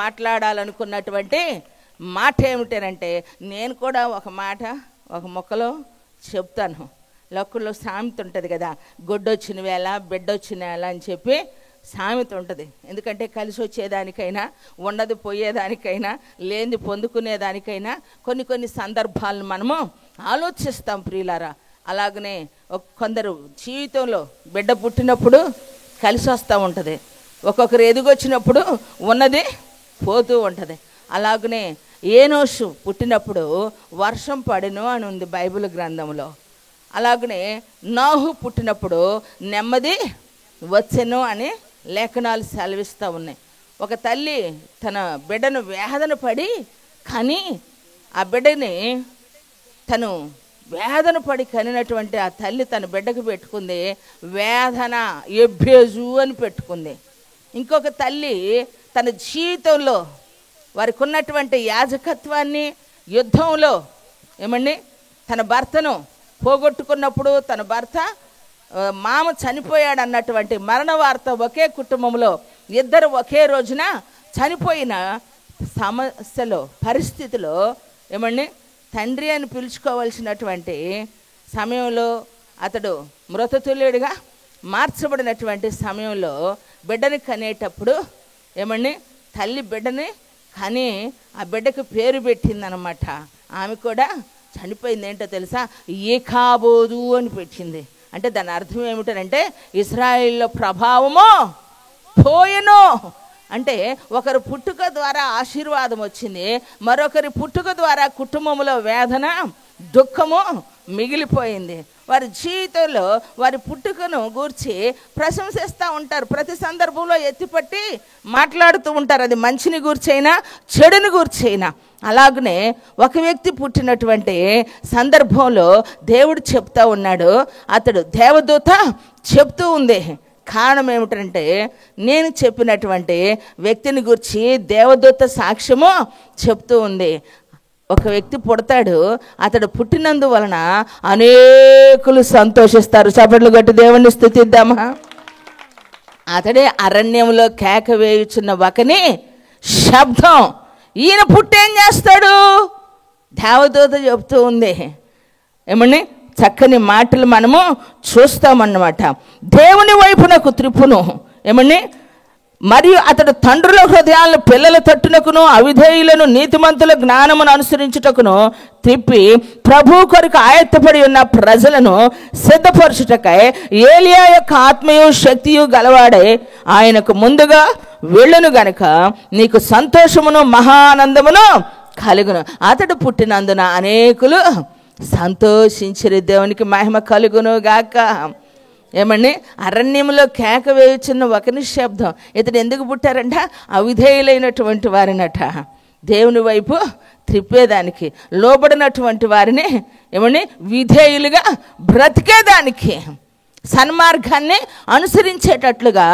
మాట్లాడాలనుకున్నటువంటి మాట ఏమిటంటే, నేను కూడా ఒక మొక్కలో చెప్తాను. లోకంలో సామెత ఉంటుంది కదా, గొడ్డొచ్చిన వేళ బిడ్డొచ్చిన వేళ అని చెప్పి సామెత ఉంటుంది. ఎందుకంటే కలిసి వచ్చేదానికైనా, ఉన్నది పోయేదానికైనా, లేనిది పొందుకునేదానికైనా కొన్ని సందర్భాలను మనము ఆలోచిస్తాం ప్రియులారా. అలాగనే కొందరు జీవితంలో బిడ్డ పుట్టినప్పుడు కలిసి వస్తూ ఉంటుంది, ఒక్కొక్కరు ఎదిగొచ్చినప్పుడు ఉన్నది పోతూ ఉంటుంది. అలాగనే ఏనోషు పుట్టినప్పుడు వర్షం పడెను అని ఉంది బైబిల్ గ్రంథంలో. అలాగనే నోహు పుట్టినప్పుడు నెమ్మది వచ్చెను అని లేఖనాలు సెలవిస్తూ ఉన్నాయి. ఒక తల్లి తన బిడ్డను వేదన పడి కానీ ఆ బిడ్డని తను వేదన పడి కనినటువంటి ఆ తల్లి తన బిడ్డకు పెట్టుకుంది వేదన ఎబ్బేజు అని పెట్టుకుంది. ఇంకొక తల్లి తన జీవితంలో వారికి ఉన్నటువంటి యాజకత్వాన్ని యుద్ధంలో తన భర్తను పోగొట్టుకున్నప్పుడు, తన భర్త మామ చనిపోయాడు అన్నటువంటి మరణ వార్త ఒకే కుటుంబంలో ఇద్దరు ఒకే రోజున చనిపోయిన సమస్యలో, పరిస్థితిలో తండ్రి అని పిలుచుకోవాల్సినటువంటి సమయంలో అతడు మృతతుల్యుడిగా మార్చబడినటువంటి సమయంలో బిడ్డని కనేటప్పుడు తల్లి బిడ్డని కానీ ఆ బిడ్డకు పేరు పెట్టిందనమాట. ఆమె కూడా చనిపోయింది. ఏంటో తెలుసా? ఏకాబోదు అని పెట్టింది. అంటే దాని అర్థం ఏమిటంటే ఇశ్రాయేల్లో ప్రభావము పోయెను. అంటే ఒకరి పుట్టుక ద్వారా ఆశీర్వాదం వచ్చింది, మరొకరి పుట్టుక ద్వారా కుటుంబంలో వేదన దుఃఖము మిగిలిపోయింది. వారి జీవితంలో వారి పుట్టుకను గూర్చి ప్రశంసిస్తూ ఉంటారు. ప్రతి సందర్భంలో ఎత్తిపట్టి మాట్లాడుతూ ఉంటారు, అది మంచిని గూర్చైనా చెడుని గూర్చైనా. అలాగనే ఒక వ్యక్తి పుట్టినటువంటి సందర్భంలో దేవుడు చెప్తా ఉన్నాడు, అతడు దేవదూత చెప్తూ ఉంది. కారణం ఏమిటంటే నేను చెప్పినటువంటి వ్యక్తిని గురించి దేవదూత సాక్ష్యము చెప్తూ ఉంది. ఒక వ్యక్తి పుడతాడు, అతడు పుట్టినందువలన అనేకులు సంతోషిస్తారు. చప్పట్లు కొట్టి దేవుణ్ణి స్తుతిద్దామా. అతడే అరణ్యంలో కేక వేయుచున్న ఒకని శబ్దం. ఈయన పుట్టేం చేస్తాడు? దేవదూత చెప్తూ ఉంది. చక్కని మాటలు మనము చూస్తామన్నమాట. దేవుని వైపునకు త్రిప్పును మరియు అతడు తండ్రుల హృదయాలను పిల్లల తట్టునకును అవిధేయులను నీతిమంతుల జ్ఞానమును అనుసరించుటకును త్రిప్పి ప్రభు కొరకు ఆయత్తపడి ఉన్న ప్రజలను సిద్ధపరచుటకై ఏలియా యొక్క ఆత్మయు శక్తియు గలవాడై ఆయనకు ముందుగా వెళ్ళును గనుక నీకు సంతోషమును మహానందమును కలుగును. అతడు పుట్టినందున అనేకులు సంతోషించిరి. దేవునికి మహిమ కలుగును గాక. అరణ్యంలో కేక వేయుచున్న ఒకని శబ్దం. ఇతడు ఎందుకు పుట్టారంట? అవిధేయులైనటువంటి వారినట దేవుని వైపు త్రిప్పేదానికి, లోబడినటువంటి వారిని విధేయులుగా బ్రతికేదానికి, సన్మార్గాన్ని అనుసరించేటట్లుగా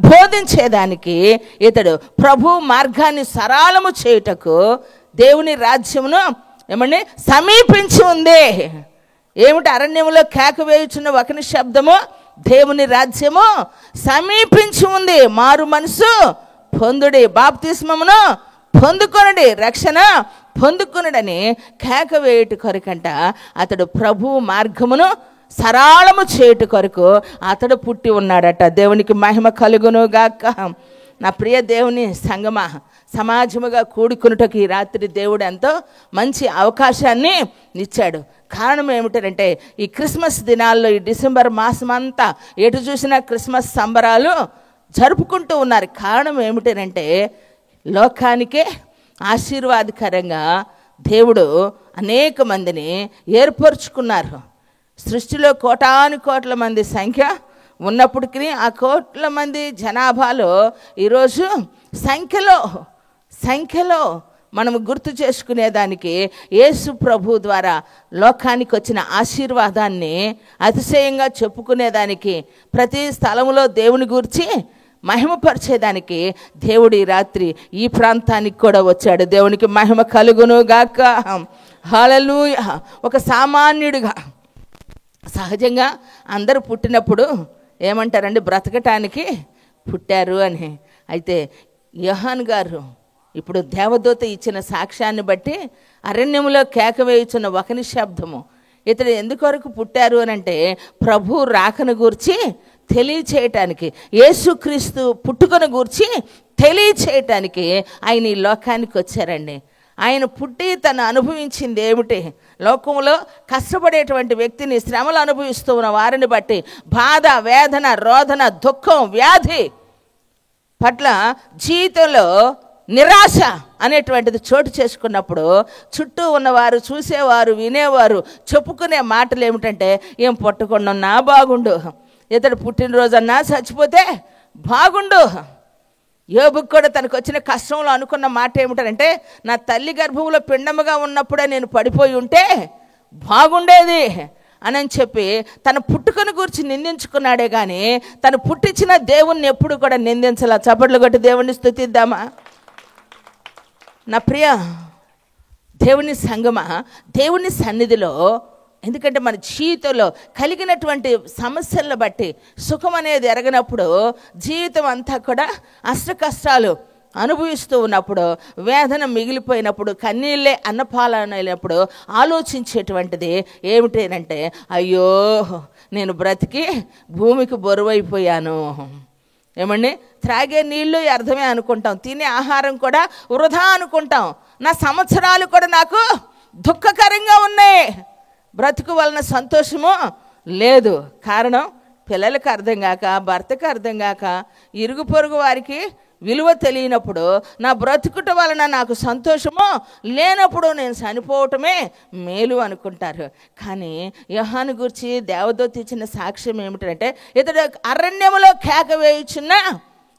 బోధించేదానికి, ఇతడు ప్రభు మార్గాన్ని సరళము చేయుటకు దేవుని రాజ్యమును సమీపించి ఉంది. ఏమిటి? అరణ్యంలో కేక వేయుచున్న ఒకని శబ్దము, దేవుని రాజ్యము సమీపించి ఉంది. మారు మనసు పొందుడి, బాప్తిస్మమును పొందుకొనుడి, రక్షణ పొందుకొనుడని కేక వేయుట కొరకంట అతడు ప్రభు మార్గమును సరళము చేయుట కొరకు అతడు పుట్టి ఉన్నాడట. దేవునికి మహిమ కలుగును గాక. నా ప్రియ దేవుని సంగమా, సమాజముగా కూడుకున్నటకు ఈ రాత్రి దేవుడు ఎంతో మంచి అవకాశాన్ని ఇచ్చాడు. కారణం ఏమిటంటే ఈ క్రిస్మస్ దినాల్లో, ఈ డిసెంబర్ మాసం అంతా ఎటు చూసినా క్రిస్మస్ సంబరాలు జరుపుకుంటూ ఉన్నారు. కారణం ఏమిటంటే లోకానికే ఆశీర్వాదకరంగా దేవుడు అనేక మందిని ఏర్పరచుకున్నారు. సృష్టిలో కోటాను కోట్ల మంది సంఖ్య ఉన్నప్పటికీ ఆ కోట్ల మంది జనాభాలో ఈరోజు సంఖ్యలో మనము గుర్తు చేసుకునేదానికి యేసు ప్రభు ద్వారా లోకానికి వచ్చిన ఆశీర్వాదాన్ని అతిశయంగా చెప్పుకునేదానికి, ప్రతి స్థలంలో దేవుని గురించి మహిమపరిచేదానికి దేవుడు ఈ రాత్రి ఈ ప్రాంతానికి కూడా వచ్చాడు. దేవునికి మహిమ కలుగును గాక. హల్లెలూయా. ఒక సామాన్యుడిగా, సహజంగా అందరూ పుట్టినప్పుడు ఏమంటారండి? బ్రతకటానికి పుట్టారు అని. అయితే యోహాను గారు ఇప్పుడు దేవదూత ఇచ్చిన సాక్ష్యాన్ని బట్టి అరణ్యంలో కేక వేయుచున్న ఒకని శబ్దము. ఇతడు ఎందుకొరకు పుట్టారు అని అంటే ప్రభు రాకను గూర్చి తెలియచేయటానికి, యేసుక్రీస్తు పుట్టుకను గూర్చి తెలియచేయటానికి ఆయన ఈ లోకానికి వచ్చారండి. ఆయన పుట్టి తను అనుభవించింది ఏమిటి? లోకంలో కష్టపడేటువంటి వ్యక్తిని, శ్రమలు అనుభవిస్తూ ఉన్న వారిని బట్టి బాధ, వేదన, రోదన, దుఃఖం, వ్యాధి పట్ల జీవితంలో నిరాశ అనేటువంటిది చోటు చేసుకున్నప్పుడు చుట్టూ ఉన్నవారు, చూసేవారు, వినేవారు చెప్పుకునే మాటలు ఏమిటంటే, ఏం పుట్టకుండా బాగుండు, ఇతడు పుట్టినరోజన్నా చచ్చిపోతే బాగుండు. యోబుకు కూడా తనకు వచ్చిన కష్టంలో అనుకున్న మాట ఏమిటంటే, నా తల్లి గర్భంలో పిండముగా ఉన్నప్పుడే నేను పడిపోయి ఉంటే బాగుండేది అని చెప్పి తన పుట్టుకను గురించి నిందించుకున్నాడే కానీ తను పుట్టించిన దేవుణ్ణి ఎప్పుడు కూడా నిందించాల. చప్పట్లు కొట్టి దేవుణ్ణి స్తుతిద్దామా? నా ప్రియ దేవుని సంగమా, దేవుని సన్నిధిలో, ఎందుకంటే మన జీవితంలో కలిగినటువంటి సమస్యలను బట్టి సుఖం అనేది ఎరగనప్పుడు, జీవితం అంతా కూడా అష్ట కష్టాలు అనుభవిస్తూ ఉన్నప్పుడు, వేదన మిగిలిపోయినప్పుడు, కన్నీళ్ళే అన్నపాలనైనప్పుడు ఆలోచించేటువంటిది ఏమిటంటే, అయ్యో నేను బ్రతికి భూమికి బరువైపోయాను. ఏమండి, త్రాగే నీళ్ళు అర్థమే అనుకుంటాం, తినే ఆహారం కూడా వృధా అనుకుంటాం, నా సంవత్సరాలు కూడా నాకు దుఃఖకరంగా ఉన్నాయి, బ్రతుకు వలన సంతోషము లేదు. కారణం పిల్లలకు అర్థం కాక, భర్తకు అర్థం కాక, ఇరుగు పొరుగు వారికి విలువ తెలియనప్పుడు, నా బ్రతుకుట వలన నాకు సంతోషము లేనప్పుడు నేను చనిపోవటమే మేలు అనుకుంటారు. కానీ యోహాను గురించి దేవదూత ఇచ్చిన సాక్ష్యం ఏమిటంటే, ఇతడు అరణ్యములో కేక వేయుచున్న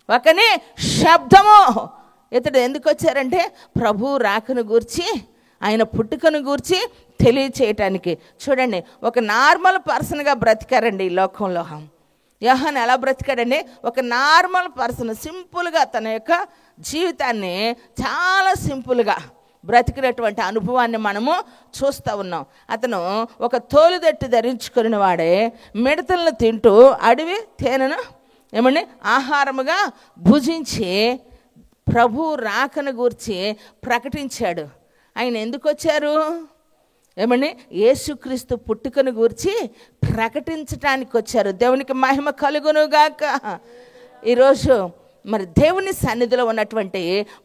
ఒకని శబ్దము. ఇతడు ఎందుకు వచ్చారంటే ప్రభు రాకను గూర్చి, ఆయన పుట్టుకను గూర్చి తెలియచేయటానికి. చూడండి, ఒక నార్మల్ పర్సన్గా బ్రతికారండి ఈ లోకంలో. యోహాను ఎలా బ్రతికాడండి? ఒక నార్మల్ పర్సన్, సింపుల్గా తన యొక్క జీవితాన్ని చాలా సింపుల్గా బ్రతికినటువంటి అనుభవాన్ని మనము చూస్తూ ఉన్నాం. అతను ఒక తోలుదట్టి ధరించుకుని వాడే మిడతలను తింటూ అడవి తేనెను ఏమండి ఆహారముగా భుజించి ప్రభు రాకను గూర్చి ప్రకటించాడు. ఆయన ఎందుకు వచ్చారు? ఏమండి, యేసుక్రీస్తు పుట్టుకను గూర్చి ప్రకటించటానికి వచ్చారు. దేవునికి మహిమ కలుగునుగాక. ఈరోజు మరి దేవుని సన్నిధిలో ఉన్నటువంటి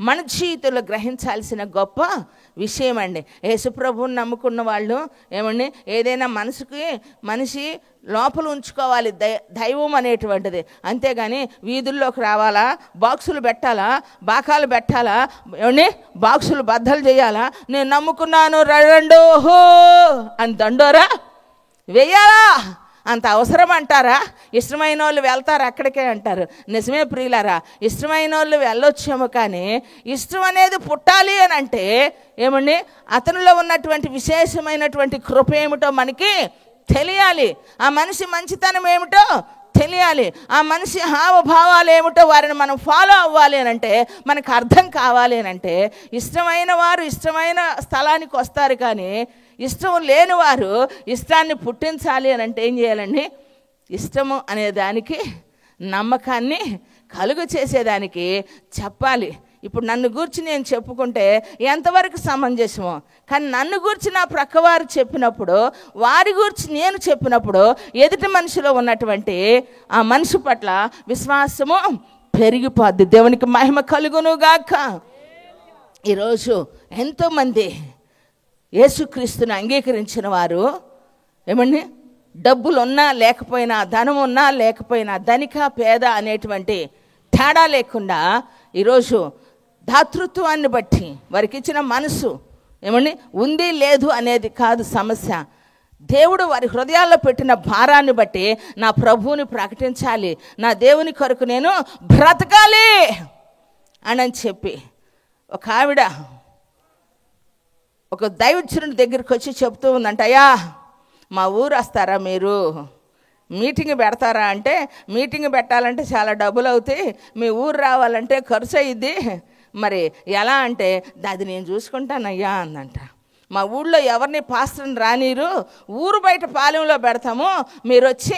మన జీవితంలో గ్రహించాల్సిన గొప్ప విషయం అండి. యేసుప్రభువుని నమ్ముకున్న వాళ్ళు ఏమండి, ఏదైనా మనిషి లోపల ఉంచుకోవాలి దైవం అనేటువంటిది. అంతేగాని వీధుల్లోకి రావాలా, బాక్సులు పెట్టాలా, బాకాలు పెట్టాలా, ఏమండి బాక్సులు బద్దలు చేయాలా, నేను నమ్ముకున్నాను రండో హో అని దండోరా వేయాలా, అంత అవసరం అంటారా? ఇష్టమైన వాళ్ళు వెళ్తారు అక్కడికే అంటారు. నిజమే ప్రియులారా, ఇష్టమైన వాళ్ళు వెళ్ళొచ్చేమో, కానీ ఇష్టం అనేది పుట్టాలి అని అంటే ఏమండి, అతనిలో ఉన్నటువంటి విశేషమైనటువంటి కృప ఏమిటో మనకి తెలియాలి. ఆ మనిషి మంచితనం ఏమిటో తెలియాలి. ఆ మనిషి హావభావాలు ఏమిటో వారిని మనం ఫాలో అవ్వాలి అని అంటే, మనకు అర్థం కావాలి అని అంటే, ఇష్టమైన వారు ఇష్టమైన స్థలానికి వస్తారు, కానీ ఇష్టం లేని వారు ఇష్టాన్ని పుట్టించాలి అని అంటే ఏం చేయాలండి? ఇష్టము అనే దానికి నమ్మకాన్ని కలుగు చేసేదానికి చెప్పాలి. ఇప్పుడు నన్ను గూర్చి నేను చెప్పుకుంటే ఎంతవరకు సమంజసమో, కానీ నన్ను గూర్చి నా ప్రక్కవారు చెప్పినప్పుడు, వారి గూర్చి నేను చెప్పినప్పుడు ఎదుటి మనిషిలో ఉన్నటువంటి ఆ మనిషి పట్ల విశ్వాసము పెరిగిపోద్ది. దేవునికి మహిమ కలుగునుగాక. ఈరోజు ఎంతోమంది యేసుక్రీస్తుని అంగీకరించిన వారు ఏమండి, డబ్బులు ఉన్నా లేకపోయినా, ధనం ఉన్నా లేకపోయినా, ధనిక పేద అనేటువంటి తేడా లేకుండా ఈరోజు దాతృత్వాన్ని బట్టి వారికి ఇచ్చిన మనసు ఏమండి ఉంది లేదు అనేది కాదు సమస్య. దేవుడు వారి హృదయాల్లో పెట్టిన భారాన్ని బట్టి నా ప్రభువుని ప్రకటించాలి, నా దేవుని కొరకు నేను బ్రతకాలి అని చెప్పి ఒక ఆవిడ ఒక దైవజనుడి దగ్గరికి వచ్చి చెప్తూ ఉందంట, అయ్యా మా ఊరు వస్తారా, మీరు మీటింగ్ పెడతారా అంటే, మీటింగ్ పెట్టాలంటే చాలా డబ్బులు అవుతాయి, మీ ఊరు రావాలంటే ఖర్చు అయ్యిద్ది, మరి ఎలా అంటే అది నేను చూసుకుంటానయ్యా అందంట. మా ఊళ్ళో ఎవరిని పాస్టర్ని రానీరు, ఊరు బయట పాలెంలో పెడతాము, మీరు వచ్చి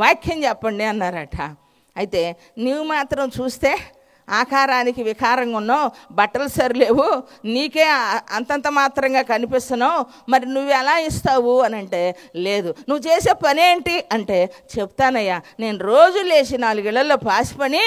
వాక్యం చెప్పండి అన్నారట. అయితే నీవు మాత్రం చూస్తే ఆకారానికి వికారంగా ఉన్నావు, బట్టలు సరిలేవు, నీకే అంతంత మాత్రంగా కనిపిస్తున్నావు, మరి నువ్వు ఎలా ఇస్తావు అని అంటే, లేదు నువ్వు చేసే పని ఏంటి అంటే, చెప్తానయ్యా, నేను రోజు లేచి 4 ఇళ్లలో పాసి పని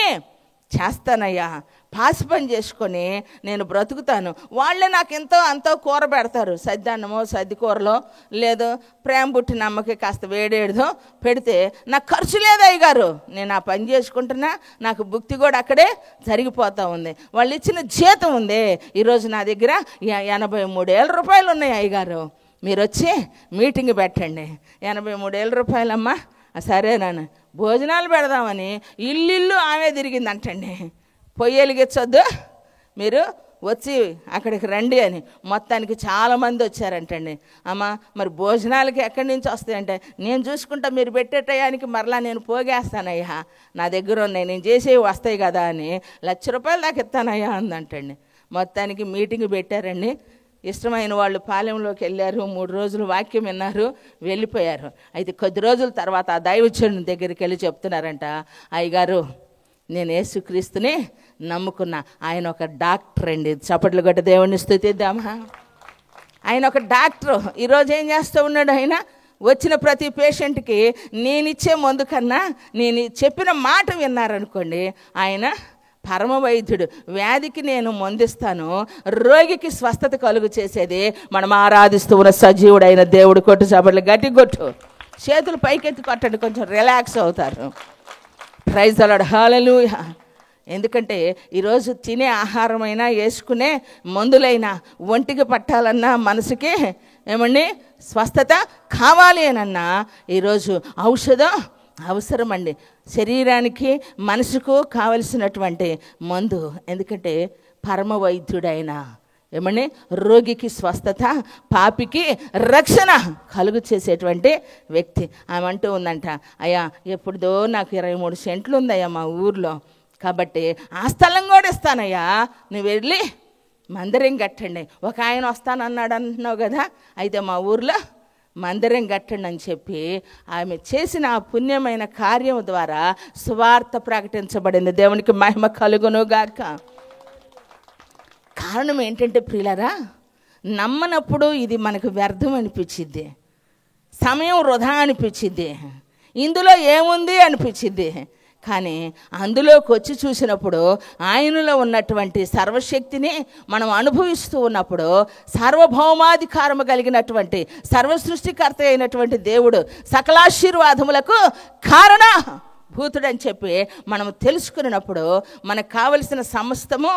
చేస్తానయ్యా, పాసి పని చేసుకొని నేను బ్రతుకుతాను. వాళ్ళే నాకు ఎంతో అంతో కూర పెడతారు, సద్దన్నమో సద్ది కూరలో, లేదు ప్రేమ పుట్టిన అమ్మకి కాస్త వేడేడుదో పెడితే నాకు ఖర్చు లేదు అయ్యగారు, నేను ఆ పని చేసుకుంటున్నా, నాకు భుక్తి కూడా అక్కడే జరిగిపోతూ ఉంది. వాళ్ళు ఇచ్చిన జీతం ఉంది. ఈరోజు నా దగ్గర 83,000 రూపాయలు ఉన్నాయి అయ్యగారు, మీరు వచ్చి మీటింగ్ పెట్టండి. 83,000 రూపాయలమ్మా, సరేనాను భోజనాలు పెడదామని ఇల్లు ఆమె తిరిగిందంటండి. పొయ్యి వెలిగించొద్దు, మీరు వచ్చి అక్కడికి రండి అని. మొత్తానికి చాలామంది వచ్చారంటండి. అమ్మ మరి భోజనాలకి ఎక్కడి నుంచి వస్తాయంటే, నేను చూసుకుంటా, మీరు పెట్టే టయానికి మరలా నేను పోగేస్తానయ్యా, నా దగ్గర ఉన్నాయి, నేను చేసేవి వస్తాయి కదా అని 1,00,000 రూపాయలు దాకా ఇస్తానయ్యా అందంటండి. మొత్తానికి మీటింగ్ పెట్టారండి. ఇష్టమైన వాళ్ళు పాలెంలోకి వెళ్ళారు, 3 రోజులు వాక్యం విన్నారు, వెళ్ళిపోయారు. అయితే కొద్ది రోజుల తర్వాత ఆ దైవజనుని దగ్గరికి వెళ్ళి చెప్తున్నారంట, అయ్యగారు నేను యేసుక్రీస్తుని నమ్ముకున్నా. ఆయన ఒక డాక్టర్ అండి. చప్పట్లు కొట్టి దేవుణ్ణి స్తుతిద్దామా. ఆయన ఒక డాక్టరు. ఈరోజు ఏం చేస్తూ ఉన్నాడు ఆయన? వచ్చిన ప్రతి పేషెంట్కి నేనిచ్చే మందు కన్నా నేను చెప్పిన మాట విన్నారనుకోండి, ఆయన పరమ వైద్యుడు. వ్యాధికి నేను మందిస్తాను, రోగికి స్వస్థత కలుగు చేసేది మనం ఆరాధిస్తూ ఉన్న సజీవుడైన దేవుడు. కొట్టు చప్పట్లు గట్టి కొట్టు, చేతులు పైకెత్తి కొట్టండి, కొంచెం రిలాక్స్ అవుతారు. ప్రైజ్ ది లార్డ్, హల్లెలూయా. ఎందుకంటే ఈరోజు తినే ఆహారమైనా, వేసుకునే మందులైనా, ఒంటికి పట్టాలన్నా, మనసుకి ఏమండి స్వస్థత కావాలి అనన్నా ఈరోజు ఔషధం అవసరం అండి. శరీరానికి మనసుకు కావలసినటువంటి మందు. ఎందుకంటే పరమ వైద్యుడైన ఏమండి రోగికి స్వస్థత, పాపికి రక్షణ కలుగు చేసేటువంటి వ్యక్తి. ఆమె అంటూ ఉందంట, అయ్యా ఎప్పుడుదో నాకు 23 సెంట్లు ఉందయ్యా మా ఊర్లో, కాబట్టి ఆ స్థలం కూడా ఇస్తానయ్యా, నువ్వు వెళ్ళి మందిరం కట్టండి. ఒక ఆయన వస్తానన్నాడు అంటున్నావు కదా, అయితే మా ఊర్లో మందిరం కట్టండి అని చెప్పి ఆమె చేసిన ఆ పుణ్యమైన కార్యం ద్వారా సువార్త ప్రకటించబడింది. దేవునికి మహిమ కలుగును గాక. కారణం ఏంటంటే ప్రియులారా, నమ్మనప్పుడు ఇది మనకు వ్యర్థం అనిపించిద్ది, సమయం వృధా అనిపించిద్ది, ఇందులో ఏముంది అనిపించిద్ది. కానీ అందులోకి వచ్చి చూసినప్పుడు ఆయనలో ఉన్నటువంటి సర్వశక్తిని మనం అనుభవిస్తూ ఉన్నప్పుడు, సార్వభౌమాధికారము కలిగినటువంటి సర్వసృష్టికర్త అయినటువంటి దేవుడు సకలాశీర్వాదములకు కారణ భూతుడని చెప్పి మనం తెలుసుకున్నప్పుడు, మనకు కావలసిన సమస్తము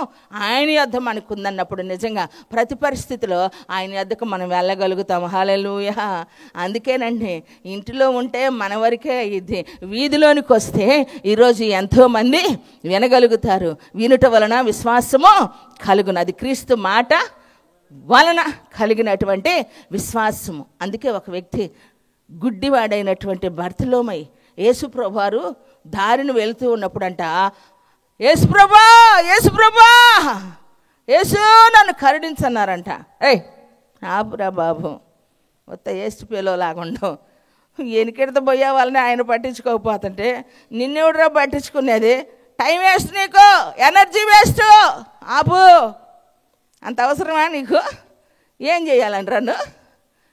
ఆయన యొద్ద మనకు ఉందన్నప్పుడు నిజంగా ప్రతి పరిస్థితిలో ఆయన యొద్దకు మనం వెళ్ళగలుగుతాము. హల్లెలూయా. అందుకేనండి ఇంటిలో ఉంటే మన వరకే ఇది, వీధిలోనికి వస్తే ఈరోజు ఎంతోమంది వినగలుగుతారు. వినుట వలన విశ్వాసము కలుగును. అది క్రీస్తు మాట వలన కలిగినటువంటి విశ్వాసము. అందుకే ఒక వ్యక్తి గుడ్డివాడైనటువంటి బర్తిలోమై యేసుప్రభువారు దారిని వెళుతూ ఉన్నప్పుడంట, యేసుప్రభా యేసుప్రభా యేసు నన్ను కరుణించన్నారంట. ఏయ్ ఆపురా బాబు, మొత్తం ఏసుపేలో లాగుండవు, ఎనికెడత పోయే వాళ్ళని ఆయన పట్టించుకోకపోతుంటే నిన్నెవడరా పట్టించుకునేది? టైం వేస్ట్, నీకు ఎనర్జీ వేస్ట్, ఆపు. అంత అవసరమా నీకు? ఏం చేయాలని రన్ను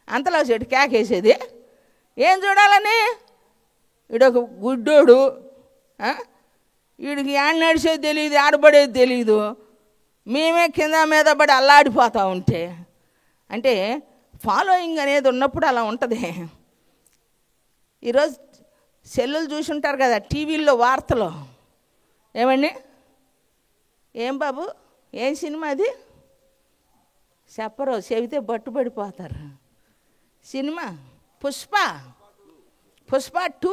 అంతలో చెట్టు కేకేసేది? ఏం చూడాలని? వీడొక గుడ్డోడు, వీడికి ఏడ నడిచేది తెలియదు, ఆడబడేది తెలియదు, మేమే కింద మీద పడి అల్లాడిపోతూ ఉంటే. అంటే ఫాలోయింగ్ అనేది ఉన్నప్పుడు అలా ఉంటుంది. ఈరోజు సెల్లులు చూసి ఉంటారు కదా, టీవీల్లో వార్తలు, ఏమండి ఏం బాబు ఏం సినిమా అది చెప్పరు, చెబితే పట్టుబడిపోతారు. సినిమా పుష్ప 2.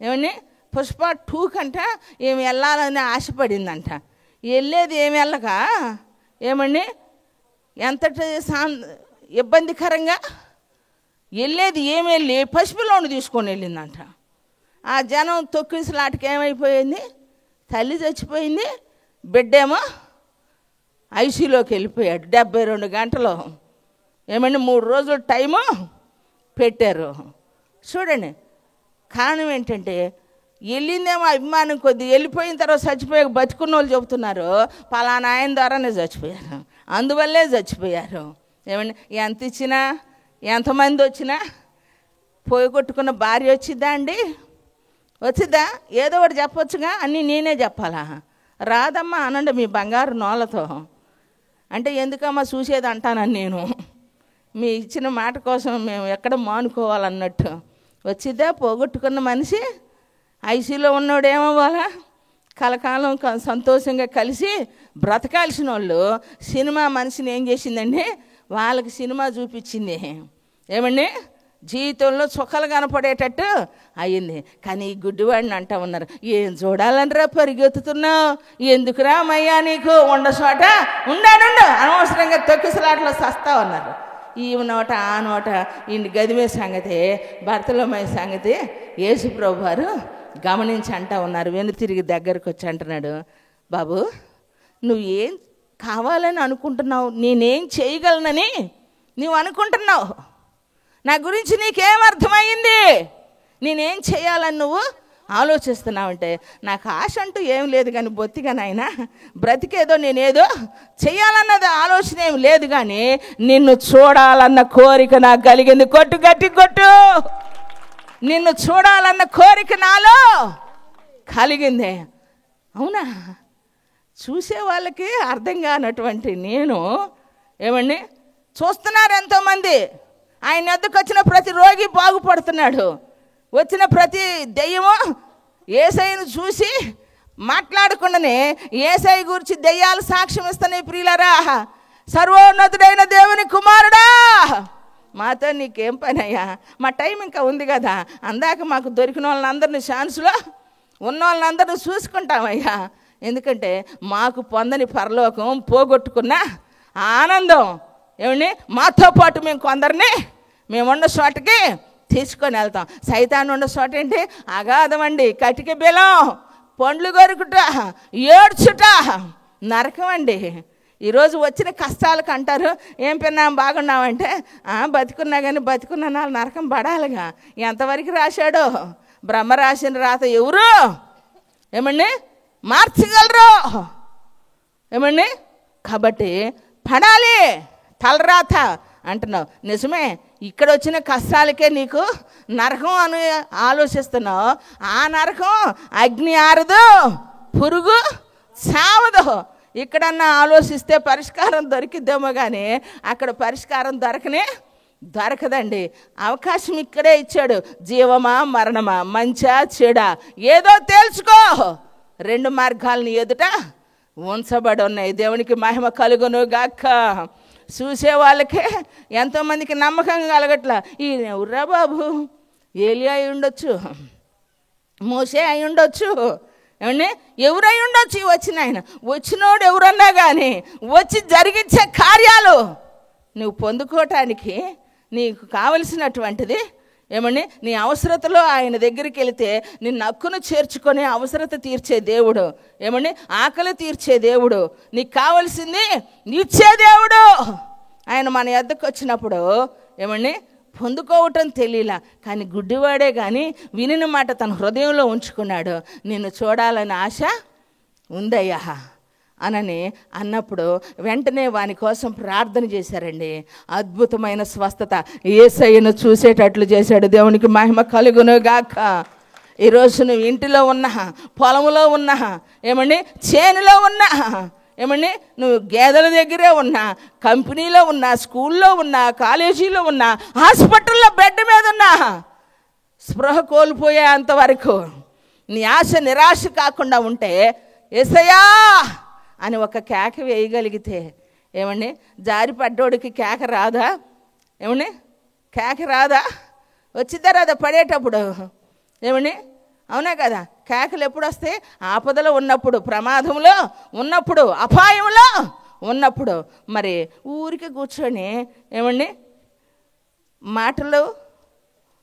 ఏమండి పుష్ప 2 కంట ఏమి వెళ్ళాలని ఆశపడిందంట. వెళ్ళేది ఏమి వెళ్ళక ఏమండి ఎంతటి ఇబ్బందికరంగా వెళ్ళేది ఏమి వెళ్ళి పసిపిల్లోని తీసుకొని వెళ్ళిందంట. ఆ జనం తొక్కిసలాటకి ఏమైపోయింది? తల్లి చచ్చిపోయింది, బిడ్డేమో ఐసీలోకి వెళ్ళిపోయాడు. 72 గంటలు ఏమండి 3 రోజులు టైము పెట్టారు. చూడండి, కారణం ఏంటంటే వెళ్ళిందేమో అభిమానం కొద్ది, వెళ్ళిపోయిన తర్వాత చచ్చిపోయాక బతుకున్న వాళ్ళు చెబుతున్నారు పలానా ఆయన ద్వారానే చచ్చిపోయారు, అందువల్లే చచ్చిపోయారు. ఏమండి, ఎంత ఇచ్చినా ఎంతమంది వచ్చినా పోగొట్టుకున్న భార్య వచ్చిద్దా అండి? వచ్చిద్దా? ఏదో ఒకటి చెప్పొచ్చుగా, అన్నీ నేనే చెప్పాలా? రాదమ్మా అనండి మీ బంగారు నోళ్ళతో. అంటే ఎందుకమ్మా చూసేది అంటానని నేను, మీ ఇచ్చిన మాట కోసం మేము ఎక్కడ మానుకోవాలన్నట్టు. వచ్చిద్దా? పోగొట్టుకున్న మనిషి ఐసీలో ఉన్నోడు ఏమవ్వాలా? కలకాలం సంతోషంగా కలిసి బ్రతకాల్సిన వాళ్ళు సినిమా మనిషిని ఏం చేసిందండి? వాళ్ళకి సినిమా చూపించింది. ఏమండి, జీవితంలో చుక్కలు కనపడేటట్టు అయ్యింది. కానీ ఈ గుడ్డివాడిని అంటా ఉన్నారు, ఏం చూడాలనిరా పరిగెత్తుతున్నావు, ఎందుకురా మయ్యా నీకు ఉండ చోట ఉండానుండు, అనవసరంగా తొక్కిసలాట్లో సస్తా ఉన్నారు. ఈ నోట ఆ నోట ఈ గదిమే సంగతి, భర్తలోమయ్య సంగతి యేసు ప్రభు వారు గమనించి అంటా ఉన్నారు. వెను తిరిగి దగ్గరకు వచ్చి అంటున్నాడు, బాబు నువ్వు ఏం కావాలని అనుకుంటున్నావు, నేనేం చేయగలనని నువ్వు అనుకుంటున్నావు, నా గురించి నీకేం అర్థమయ్యింది, నేనేం చేయాలని నువ్వు ఆలోచిస్తున్నావంటే, నాకు ఆశ అంటూ ఏం లేదు కానీ బొత్తిగా నాయనా బ్రతికేదో నేనేదో చేయాలన్నది ఆలోచన ఏం లేదు, కానీ నిన్ను చూడాలన్న కోరిక నాకు కలిగింది. కొట్టు, గట్టి కొట్టు. నిన్ను చూడాలన్న కోరిక నాలో కలిగింది. అవునా? చూసే వాళ్ళకి అర్థం కానటువంటి నేను, ఏమండి, చూస్తున్నారు ఎంతోమంది. ఆయన వద్దకు వచ్చిన ప్రతి రోగి బాగుపడుతున్నాడు. వచ్చిన ప్రతి దెయ్యము యేసయ్యను చూసి మాట్లాడకుండానే యేసయ్య గురించి దెయ్యాలు సాక్ష్యం ఇస్తున్నాయి. ప్రియులారా, సర్వోన్నతుడైన దేవుని కుమారుడా, మాతో నీకేం పని అయ్యా, మా టైం ఇంకా ఉంది కదా, అందాక మాకు దొరికిన వాళ్ళందరినీ ఛాన్స్లో ఉన్న వాళ్ళందరినీ చూసుకుంటామయ్యా. ఎందుకంటే మాకు పొందని పరలోకం, పోగొట్టుకున్న ఆనందం, ఏమండి, మాతో పాటు మేము కొందరిని మేమున్న చోటకి తీసుకొని వెళ్తాం. సైతాన్ ఉన్న చోట ఏంటి? అగాధం అండి, కటిక బెలం, పండ్లు కొరుకుట, ఏడ్చుట, నరకం అండి. ఈరోజు వచ్చిన కష్టాలకు అంటారు, ఏం పిన్నా బాగున్నామంటే, బతికున్నా కానీ బతికున్న నాలుగు నరకం పడాలిగా. ఎంతవరకు రాశాడో బ్రహ్మ రాసిన రాత ఎవరు ఏమండి మార్చగలరు? ఏమండి, కాబట్టి పడాలి తలరాత అంటున్నావు. నిజమే, ఇక్కడ వచ్చిన కష్టాలకే నీకు నరకం అని ఆలోచిస్తున్నావు. ఆ నరకం అగ్ని ఆరదు, పురుగు చావదు. ఇక్కడన్నా ఆలోచిస్తే పరిష్కారం దొరికిద్దేమో కానీ అక్కడ పరిష్కారం దొరకదండి. అవకాశం ఇక్కడే ఇచ్చాడు. జీవమా మరణమా, మంచా చెడా, ఏదో తేల్చుకో. రెండు మార్గాలని ఎదుట ఉంచబడి ఉన్నాయి. దేవునికి మహిమ కలుగును గాక. చూసే వాళ్ళకే ఎంతోమందికి నమ్మకం కలగట్లా. ఈయన ఎవర్రా బాబు? ఏలియా అయి ఉండొచ్చు, మోసే అయి ఉండొచ్చు, ఏమండి, ఎవరై ఉండొచ్చు వచ్చిన ఆయన. వచ్చినోడు ఎవరన్నా కానీ వచ్చి జరిగించే కార్యాలు నువ్వు పొందుకోవటానికి నీకు కావలసినటువంటిది, ఏమండి, నీ అవసరతలో ఆయన దగ్గరికి వెళితే నిన్ను హక్కును చేర్చుకొని అవసరత తీర్చే దేవుడు, ఏమండి, ఆకలి తీర్చే దేవుడు, నీకు కావలసింది ఇచ్చే దేవుడు. ఆయన మన యొద్దకు వచ్చినప్పుడు, ఏమండి, పొందుకోవటం తెలియలా, కానీ గుడ్డివాడే కానీ వినిన మాట తన హృదయంలో ఉంచుకున్నాడు. నిన్ను చూడాలని ఆశ ఉందయ్యా అనని అన్నప్పుడు వెంటనే వాని కోసం ప్రార్థన చేశారండి. అద్భుతమైన స్వస్థత యేసయ్యను చూసేటట్లు చేశాడు. దేవునికి మహిమ కలుగును గాక. ఈరోజు నువ్వు ఇంటిలో ఉన్నా, పొలంలో ఉన్నా, ఏమండి, చేనులో ఉన్నా, ఏమండి, నువ్వు గేదెల దగ్గరే ఉన్నా, కంపెనీలో ఉన్నా, స్కూల్లో ఉన్నా, కాలేజీలో ఉన్నా, హాస్పిటల్లో బెడ్ మీద ఉన్నా, స్పృహ కోల్పోయే అంతవరకు నీ ఆశ నిరాశ కాకుండా ఉంటే యేసయ్యా అని ఒక కేక వేయగలిగితే, ఏమండి, జారి పడ్డోడికి కేక రాదా? ఏమండి, కేక రాదా? వచ్చిద్దా రాదా పడేటప్పుడు? ఏమండి, అవునా కదా? కేకలు ఎప్పుడు వస్తాయి? ఆపదలో ఉన్నప్పుడు, ప్రమాదంలో ఉన్నప్పుడు, అపాయంలో ఉన్నప్పుడు. మరి ఊరికి కూర్చొని, ఏమండి, మాటలు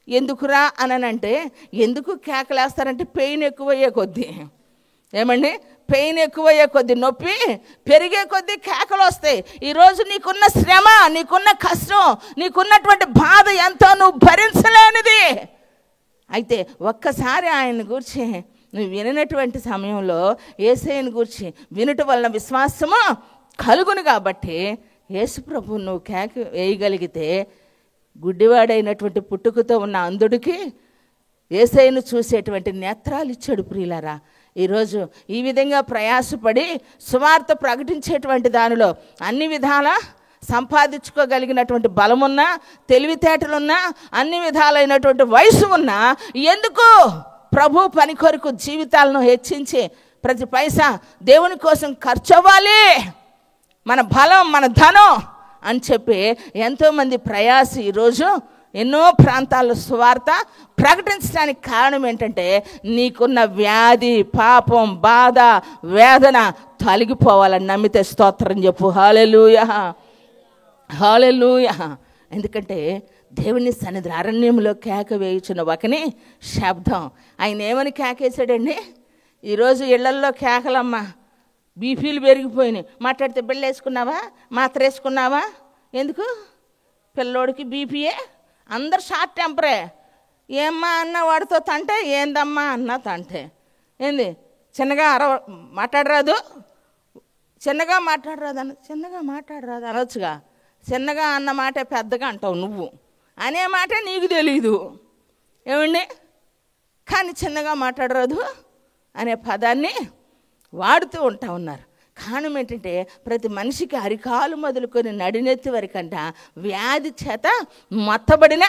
ఎందుకురా అనంటే ఎందుకు కేకలేస్తారంటే పెయిన్ ఎక్కువయ్యే కొద్దీ, ఏమండి, పెయిన్ ఎక్కువయ్యే కొద్దీ, నొప్పి పెరిగే కొద్దీ కేకలు వస్తాయి. ఈరోజు నీకున్న శ్రమ, నీకున్న కష్టం, నీకున్నటువంటి బాధ ఎంతో నువ్వు భరించలేనిది. అయితే ఒక్కసారి ఆయన గురించి నువ్వు వినటువంటి సమయంలో యేసయ్యను గురించి వినటం వలన విశ్వాసము కలుగును. కాబట్టి యేసు ప్రభు నువ్వు కేక వేయగలిగితే గుడ్డివాడైనటువంటి పుట్టుకతో ఉన్న అంధుడికి యేసయ్యను చూసేటువంటి నేత్రాలు ఇచ్చాడు. ప్రియులారా, ఈరోజు ఈ విధంగా ప్రయాసపడి సువార్త ప్రకటించేటువంటి దానిలో అన్ని విధాల సంపాదించుకోగలిగినటువంటి బలమున్నా, తెలివితేటలున్నా, అన్ని విధాలైనటువంటి వయసు ఉన్నా, ఎందుకు ప్రభు పని కొరకు జీవితాలను హెచ్చించి ప్రతి పైసా దేవుని కోసం ఖర్చు అవ్వాలి, మన బలం మన ధనం అని చెప్పి ఎంతోమంది ప్రయాస ఈరోజు ఎన్నో ప్రాంతాల్లో సువార్త ప్రకటించడానికి కారణం ఏంటంటే నీకున్న వ్యాధి, పాపం, బాధ, వేదన తొలగిపోవాలని నమ్మితే స్తోత్రం చెప్పు. హల్లెలూయా, హల్లెలూయా. ఎందుకంటే దేవుని సన్నిధి అరణ్యంలో కేక వేయుచున్న ఒకని శబ్దం. ఆయన ఏమని కేకేశాడండి? ఈరోజు ఇళ్లల్లో కేకలమ్మ, బీపీలు పెరిగిపోయినాయి. మాట్లాడితే బిళ్ళ వేసుకున్నావా, మాత్ర వేసుకున్నావా? ఎందుకు? పిల్లోడికి బీపీయే, అందరు షార్ట్ టెంపరే. ఏమ్మా అన్న వాడితో తంటే, ఏందమ్మా అన్న తంటే. ఏంది చిన్నగా మాట్లాడరాదు, చిన్నగా మాట్లాడరాదు అనొచ్చుగా. చిన్నగా అన్న మాట పెద్దగా అంటావు నువ్వు, అనే మాట నీకు తెలీదు ఏమండి. కానీ చిన్నగా మాట్లాడరాదు అనే పదాన్ని వాడుతూ ఉంటా ఉన్నారు. కారణం ఏంటంటే ప్రతి మనిషికి అరికాలు మొదలుకొని నడినెత్తి వరకంట వ్యాధి చేత మొత్తబడిన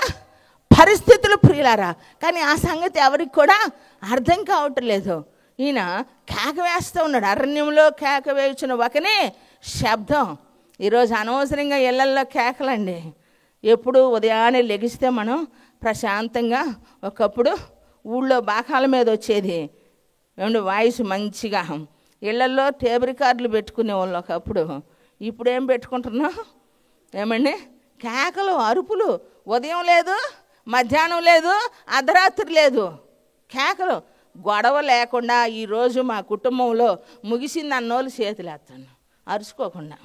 పరిస్థితులు ప్రియులారా. కానీ ఆ సంగతి ఎవరికి కూడా అర్థం కావటం లేదు. ఈయన కేక వేస్తూ ఉన్నాడు, అరణ్యంలో కేక వేయుచున్న ఒకనే శబ్దం. ఈరోజు అనవసరంగా ఇళ్లల్లో కేకలండి. ఎప్పుడు ఉదయాన్నే లెగిస్తే మనం ప్రశాంతంగా, ఒకప్పుడు ఊళ్ళో బాకాల మీద వచ్చేది ఏమంటే వాయిస్ మంచిగా, ఇళ్లల్లో టేబుల్ రికార్డులు పెట్టుకునే వాళ్ళు ఒకప్పుడు. ఇప్పుడు ఏం పెట్టుకుంటున్నాం ఏమండి? కేకలు, అరుపులు. ఉదయం లేదు, మధ్యాహ్నం లేదు, అర్ధరాత్రి లేదు, కేకలు. గొడవ లేకుండా ఈరోజు మా కుటుంబంలో ముగిసింది అన్నోళ్ళు చేతులేస్తాను అరుచుకోకుండా.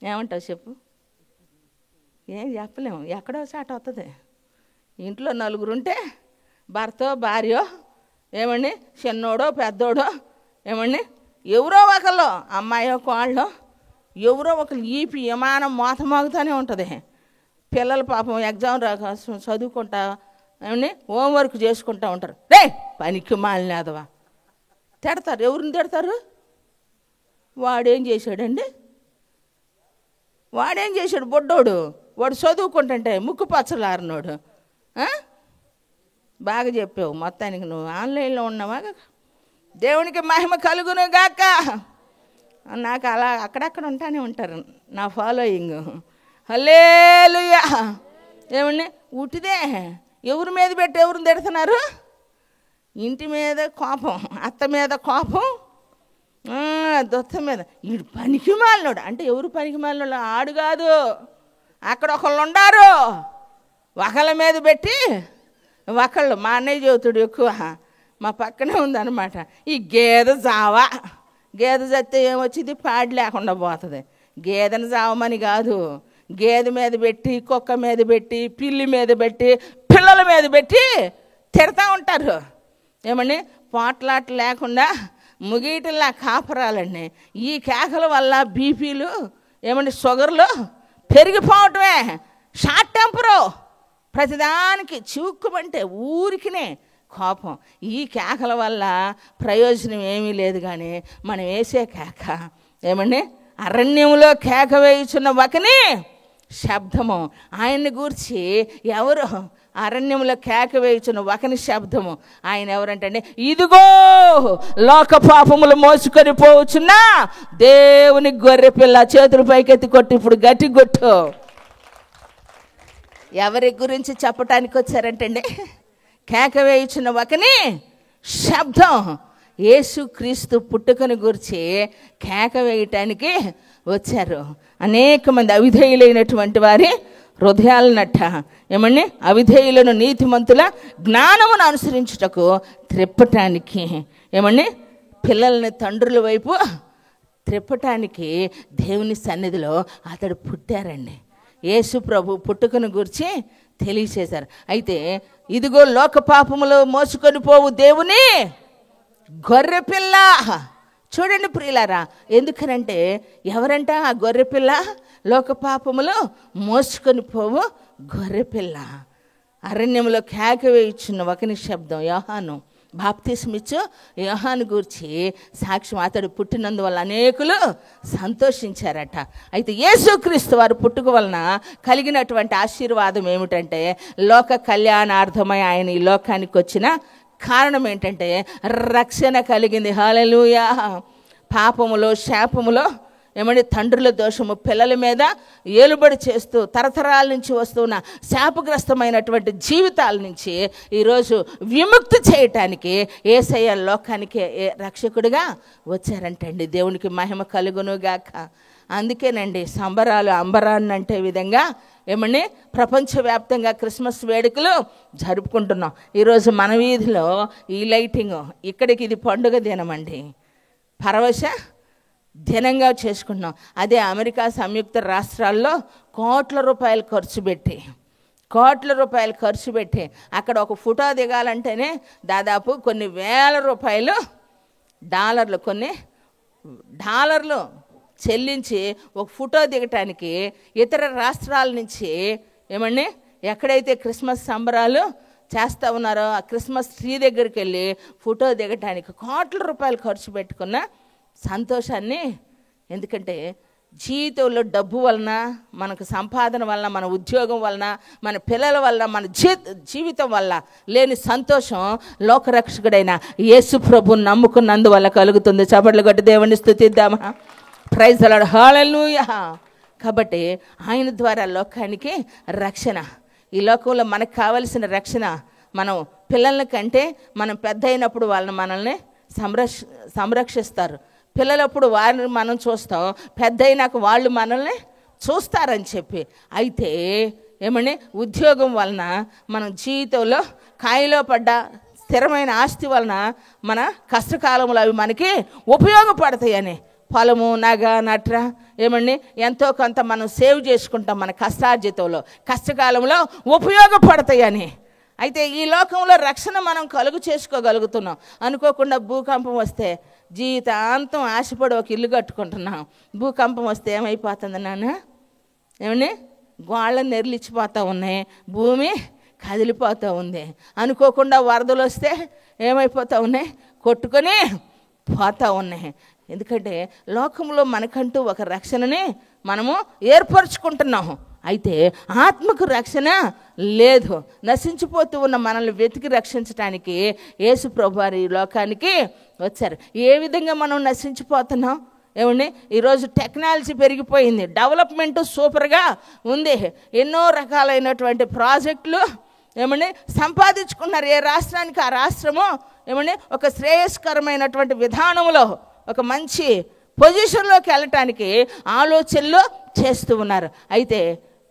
ఏమంటావు చెప్పు? ఏం చెప్పలేము, ఎక్కడో చాట వస్తుంది. ఇంట్లో నలుగురుంటే భర్తో భార్యో ఏమండి, చిన్నోడో పెద్దోడో ఏమండి, ఎవరో ఒకళ్ళు, అమ్మాయో కోళ్ళో ఎవరో ఒకరు ఈపి విమానం మోతమోగుతూనే ఉంటుంది. పిల్లలు పాపం ఎగ్జామ్ రాసం చదువుకుంటా ఏమండి హోంవర్క్ చేసుకుంటూ ఉంటారు. రే పనికి మాలినాదవా తిడతారు. ఎవరిని తిడతారు? వాడేం చేశాడండి? వాడేం చేశాడు? బొడ్డోడు వాడు చదువుకుంటుంటే ముక్కు పచ్చలారినోడు. బాగా చెప్పావు. మొత్తానికి నువ్వు ఆన్లైన్లో ఉన్నావా? దేవునికి మహిమ కలుగును గాక. నాకు అలా అక్కడక్కడ ఉంటానే ఉంటారు నా ఫాలోయింగ్. హల్లెలూయా. ఏమండి ఉట్టిదే ఎవరి మీద పెట్టి ఎవరిని తిడుతున్నారు? ఇంటి మీద కోపం, అత్త మీద కోపం, దొత్త మీద. వీడు పనికి మాలినోడు అంటే ఎవరు పనికి మాలినోడు? ఆడు కాదు, అక్కడ ఒకళ్ళు ఉండారు. ఒకళ్ళ మీద పెట్టి ఒకళ్ళు, మా అన్నయ్య చెబుతాడు ఎక్కువ, మా పక్కనే ఉందన్నమాట. ఈ గేదె జావా, గేదె చస్తే ఏమొచ్చింది? పాడి లేకుండా పోతుంది. గేదెను జావమని కాదు, గేదె మీద పెట్టి, కుక్క మీద పెట్టి, పిల్లి మీద పెట్టి, పిల్లల మీద పెట్టి తిడతా ఉంటారు. ఏమండి పోట్లాట లేకుండా ముగియటంలా కాపరాలండి. ఈ కేకల వల్ల బీపీలు ఏమండి షుగర్లు పెరిగిపోవటమే. షార్ట్ టెంపరు, ప్రతిదానికి చివుక్కుమంటే ఊరికినే కోపం. ఈ కేకల వల్ల ప్రయోజనం ఏమీ లేదు. కానీ మనం వేసే కేక ఏమండి అరణ్యంలో కేక వేయుచున్న ఒకని శబ్దము. ఆయన్ని గూర్చి ఎవరు? అరణ్యంలో కేక వేయుచున్న ఒకని శబ్దము. ఆయన ఎవరంటే, ఇదిగో లోక పాపములు మోసుకొని పోవచ్చున్నా దేవుని గొర్రె పిల్ల. చేతులు పైకెత్తి కొట్టు, ఇప్పుడు గట్టి కొట్టు. ఎవరి గురించి చెప్పటానికి వచ్చారంటండి? కేక వేయుచున్న ఒకని శబ్దం. యేసు క్రీస్తు పుట్టుకను గురించి కేక వేయటానికి వచ్చారు. అనేక మంది అవిధేయులైనటువంటి వారి హృదయాలనట్ట ఏమండి అవిధేయులను నీతిమంతుల జ్ఞానమును అనుసరించుటకు త్రిప్పటానికి ఏమండి పిల్లల్ని తండ్రుల వైపు త్రిప్పటానికి దేవుని సన్నిధిలో అతడు పుట్టారండి. యేసు ప్రభు పుట్టుకను గురించి తెలియచేశారు. అయితే ఇదిగో లోక పాపములో మోసుకొని పోవు దేవుని గొర్రెపిల్ల. చూడండి ప్రియులారా, ఎందుకనంటే ఎవరంట ఆ గొర్రెపిల్ల? లోక పాపములో మోసుకొని పోవు గొర్రెపిల్ల. అరణ్యంలో కేక వేయుచున్న ఒకని శబ్దం. యోహాను బాప్తిస్మిచ్చు యోహాను గూర్చి సాక్ష్యం. అతడు పుట్టినందువల్ల అనేకులు సంతోషించారట. అయితే యేసుక్రీస్తు వారు పుట్టుక వలన కలిగినటువంటి ఆశీర్వాదం ఏమిటంటే, లోక కళ్యాణార్థమై ఆయన ఈ లోకానికి వచ్చిన కారణం ఏంటంటే రక్షణ కలిగింది. హల్లెలూయా. పాపములో శాపములో తండ్రుల దోషము పిల్లల మీద ఏలుబడి చేస్తూ తరతరాల నుంచి వస్తున్న శాపగ్రస్తమైనటువంటి జీవితాల నుంచి ఈరోజు విముక్తి చేయటానికి యేసయ్య లోకానికి రక్షకుడిగా వచ్చారంటండి. దేవునికి మహిమ కలుగునుగాక. అందుకేనండి సంబరాలు అంబరాన్ని అంటే విధంగా ప్రపంచవ్యాప్తంగా క్రిస్మస్ వేడుకలు జరుపుకుంటున్నాం. ఈరోజు మన వీధిలో ఈ లైటింగ్, ఇక్కడికి ఇది పండుగ దినమండి, పరవశ దినంగా చేసుకుంటున్నాం. అదే అమెరికా సంయుక్త రాష్ట్రాల్లో కోట్ల రూపాయలు ఖర్చు పెట్టి అక్కడ ఒక ఫోటో దిగాలంటేనే దాదాపు కొన్ని వేల రూపాయలు కొన్ని డాలర్లు చెల్లించి ఒక ఫోటో దిగటానికి ఇతర రాష్ట్రాల నుంచి ఎక్కడైతే క్రిస్మస్ సంబరాలు చేస్తూ ఉన్నారో ఆ క్రిస్మస్ ట్రీ దగ్గరికి వెళ్ళి ఫోటో దిగటానికి కోట్ల రూపాయలు ఖర్చు పెట్టుకున్న సంతోషాన్ని. ఎందుకంటే జీవితంలో డబ్బు వలన, మనకు సంపాదన వలన, మన ఉద్యోగం వలన, మన పిల్లల వలన, మన జీవితం వల్ల లేని సంతోషం లోకరక్షకుడైన యేసు ప్రభువుని నమ్ముకున్నందువల్ల కలుగుతుంది. చప్పట్లు కొట్టి దేవుని స్తుతిద్దామా? Praise the Lord. హల్లెలూయా. కాబట్టి ఆయన ద్వారా లోకానికి రక్షణ. ఈ లోకంలో మనకు కావలసిన రక్షణ మనం పిల్లల కంటే మనం పెద్ద అయినప్పుడు వాళ్ళని మనల్ని సంరక్షిస్తారు. పిల్లలప్పుడు వారిని మనం చూస్తాం, పెద్ద అయినాక వాళ్ళు మనల్ని చూస్తారని చెప్పి. అయితే ఉద్యోగం వలన మనం జీవితంలో కాయలో పడ్డ స్థిరమైన ఆస్తి వలన మన కష్టకాలంలో అవి మనకి ఉపయోగపడతాయని, పొలము నగ నట్ర ఎంతో కొంత మనం సేవ్ చేసుకుంటాం మన కష్టార్జితంలో, కష్టకాలంలో ఉపయోగపడతాయని. అయితే ఈ లోకంలో రక్షణ మనం కలుగు చేసుకోగలుగుతున్నాం. అనుకోకుండా భూకంపం వస్తే జీవితాంతం ఆశపడి ఒక ఇల్లు కట్టుకుంటున్నాం. భూకంపం వస్తే ఏమైపోతుంది నాన్న? గోళ్ళ నెర్లిచ్చిపోతూ ఉన్నాయి, భూమి కదిలిపోతూ ఉంది. అనుకోకుండా వరదలు వస్తే ఏమైపోతూ ఉన్నాయి? కొట్టుకొని పోతూ ఉన్నాయి. ఎందుకంటే లోకంలో మనకంటూ ఒక రక్షణని మనము ఏర్పరచుకుంటున్నాము. అయితే ఆత్మకు రక్షణ లేదు. నశించిపోతూ ఉన్న మనల్ని వెతికి రక్షించడానికి యేసు ప్రభువారు ఈ లోకానికి వచ్చారు. ఏ విధంగా మనం నశించిపోతున్నాం? ఈరోజు టెక్నాలజీ పెరిగిపోయింది, డెవలప్మెంట్ సూపర్గా ఉంది, ఎన్నో రకాలైనటువంటి ప్రాజెక్టులు సంపాదించుకున్నారు. ఏ రాష్ట్రానికి ఆ రాష్ట్రము ఒక శ్రేయస్కరమైనటువంటి విధానంలో ఒక మంచి పొజిషన్లోకి వెళ్ళటానికి ఆలోచనలు చేస్తూ ఉన్నారు. అయితే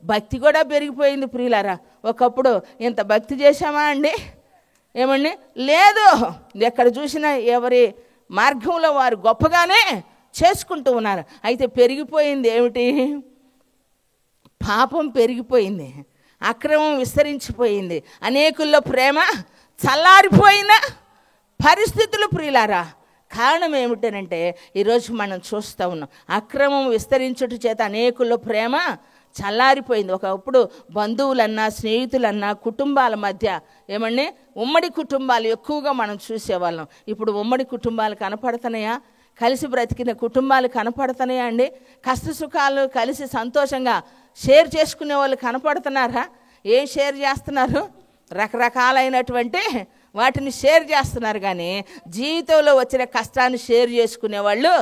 భక్తి కూడా పెరిగిపోయింది ప్రియులారా. ఒకప్పుడు ఇంత భక్తి చేశామా అండి? లేదు. ఎక్కడ చూసినా ఎవరి మార్గంలో వారు గొప్పగానే చేసుకుంటూ ఉన్నారు. అయితే పెరిగిపోయింది ఏమిటి? పాపం పెరిగిపోయింది, అక్రమం విస్తరించిపోయింది, అనేకుల్లో ప్రేమ చల్లారిపోయిన పరిస్థితులు ప్రియులారా. కారణం ఏమిటనంటే ఈరోజు మనం చూస్తూ ఉన్నాం, అక్రమం విస్తరించుట చేత అనేకుల్లో ప్రేమ చల్లారిపోయింది. ఒకప్పుడు బంధువులన్నా స్నేహితులన్నా కుటుంబాల మధ్య ఉమ్మడి కుటుంబాలు ఎక్కువగా మనం చూసేవాళ్ళం. ఇప్పుడు ఉమ్మడి కుటుంబాలు కనపడుతున్నాయా? కలిసి బ్రతికిన కుటుంబాలు కనపడుతున్నాయా అండి? కష్ట సుఖాలు కలిసి సంతోషంగా షేర్ చేసుకునే వాళ్ళు కనపడుతున్నారా? ఏం షేర్ చేస్తున్నారు? రకరకాలైనటువంటి వాటిని షేర్ చేస్తున్నారు, కానీ జీవితంలో వచ్చిన కష్టాన్ని షేర్ చేసుకునే వాళ్ళు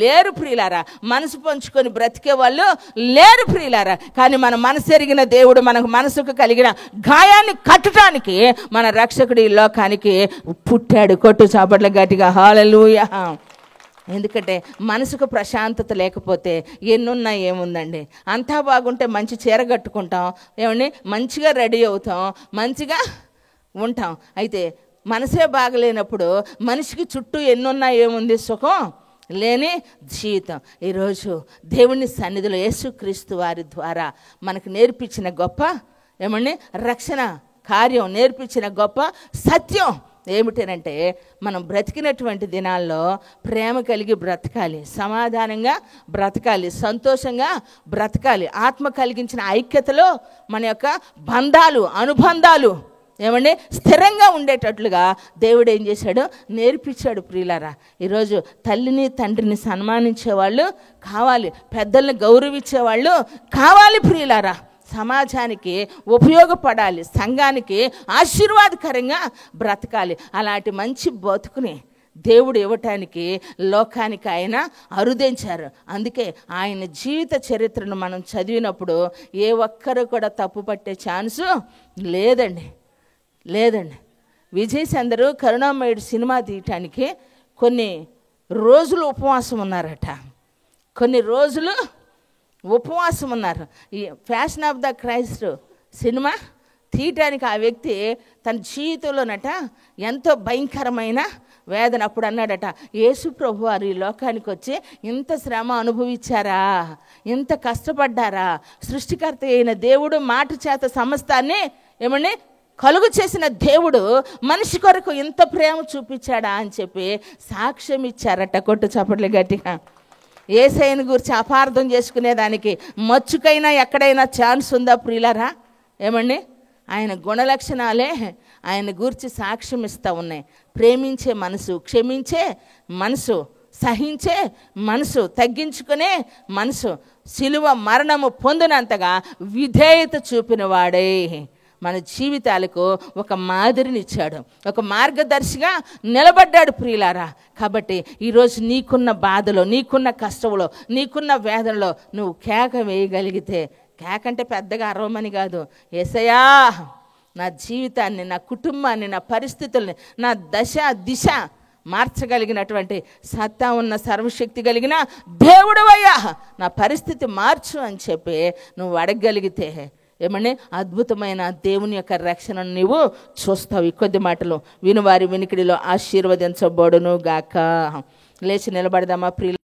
లేరు ప్రియులారా. మనసు పంచుకొని బ్రతికే వాళ్ళు లేరు ప్రియులారా. కానీ మన మనసు ఎరిగిన దేవుడు మనకు మనసుకు కలిగిన గాయాన్ని కట్టడానికి మన రక్షకుడు ఈ లోకానికి పుట్టాడు. కొట్టు చప్పట్ల గట్టిగా హల్లెలూయా. ఎందుకంటే మనసుకు ప్రశాంతత లేకపోతే ఎన్నున్నా ఏముందండి? అంతా బాగుంటే మంచి చీర కట్టుకుంటాం, మంచిగా రెడీ అవుతాం, మంచిగా ఉంటాం. అయితే మనసే బాగలేనప్పుడు మనిషికి చుట్టూ ఎన్నున్నా ఏముంది? సుఖం లేని జీవితం. ఈరోజు దేవుని సన్నిధిలో యేసుక్రీస్తు వారి ద్వారా మనకు నేర్పించిన గొప్ప ఏమండి రక్షణ కార్యం నేర్పించిన గొప్ప సత్యం ఏమిటనంటే, మనం బ్రతికినటువంటి దినాల్లో ప్రేమ కలిగి బ్రతకాలి, సమాధానంగా బ్రతకాలి, సంతోషంగా బ్రతకాలి. ఆత్మ కలిగించిన ఐక్యతలో మన యొక్క బంధాలు అనుబంధాలు ఏమండి స్థిరంగా ఉండేటట్లుగా దేవుడు ఏం చేశాడు, నేర్పించాడు. ప్రియులారా, ఈరోజు తల్లిని తండ్రిని సన్మానించేవాళ్ళు కావాలి, పెద్దల్ని గౌరవించేవాళ్ళు కావాలి. ప్రియులారా, సమాజానికి ఉపయోగపడాలి, సంఘానికి ఆశీర్వాదకరంగా బ్రతకాలి. అలాంటి మంచి బతుకుని దేవుడు ఇవ్వటానికి లోకానికి ఆయన అరుదించారు. అందుకే ఆయన జీవిత చరిత్రను మనం చదివినప్పుడు ఏ ఒక్కరు కూడా తప్పు పట్టే ఛాన్సు లేదండి. విజయచందరు కరుణామయుడు సినిమా తీయటానికి కొన్ని రోజులు ఉపవాసం ఉన్నారట. కొన్ని రోజులు ఉపవాసం ఉన్నారు. ఈ fashion of the Christ cinema తీయటానికి ఆ వ్యక్తి తన జీవితంలోనట ఎంతో భయంకరమైన వేదన. అప్పుడు అన్నాడట, యేసు ప్రభు వారు ఈ లోకానికి వచ్చి ఇంత శ్రమ అనుభవించారా, ఇంత కష్టపడ్డారా, సృష్టికర్త అయిన దేవుడు మాట చేత సమస్తాన్ని ఏమని కలుగు చేసిన దేవుడు మనిషి కొరకు ఇంత ప్రేమ చూపించాడా అని చెప్పి సాక్ష్యం ఇచ్చారట. కొట్టు చప్పట్లు గట్టిగా. యేసయ్యను గురించి అపార్థం చేసుకునేదానికి మచ్చుకైనా ఎక్కడైనా ఛాన్స్ ఉందా ప్రియులారా? ఏమండి, ఆయన గుణలక్షణాలే ఆయన గురించి సాక్ష్యం ఇస్తూ ఉన్నాయి. ప్రేమించే మనసు, క్షమించే మనసు, సహించే మనసు, తగ్గించుకునే మనసు, సిలువ మరణము పొందినంతగా విధేయత చూపిన వాడే మన జీవితాలకు ఒక మాదిరినిచ్చాడు, ఒక మార్గదర్శిగా నిలబడ్డాడు. ప్రియులారా, కాబట్టి ఈరోజు నీకున్న బాధలో, నీకున్న కష్టంలో, నీకున్న వేదనలో నువ్వు కేక వేయగలిగితే, కేకంటే పెద్దగా అరవమని కాదు, యేసయ్యా నా జీవితాన్ని, నా కుటుంబాన్ని, నా పరిస్థితుల్ని, నా దశ దిశ మార్చగలిగినటువంటి సత్తా ఉన్న సర్వశక్తి కలిగిన దేవుడవయ్యా, నా పరిస్థితి మార్చు అని చెప్పి నువ్వు అడగగలిగితే ఏమని అద్భుతమైన దేవుని యొక్క రక్షణను నీవు చూస్తావు. ఈ కొద్ది మాటలు వినువారి వినికిడిలో ఆశీర్వదించబడును గాక. లేచి నిలబడదామా ప్రియుల?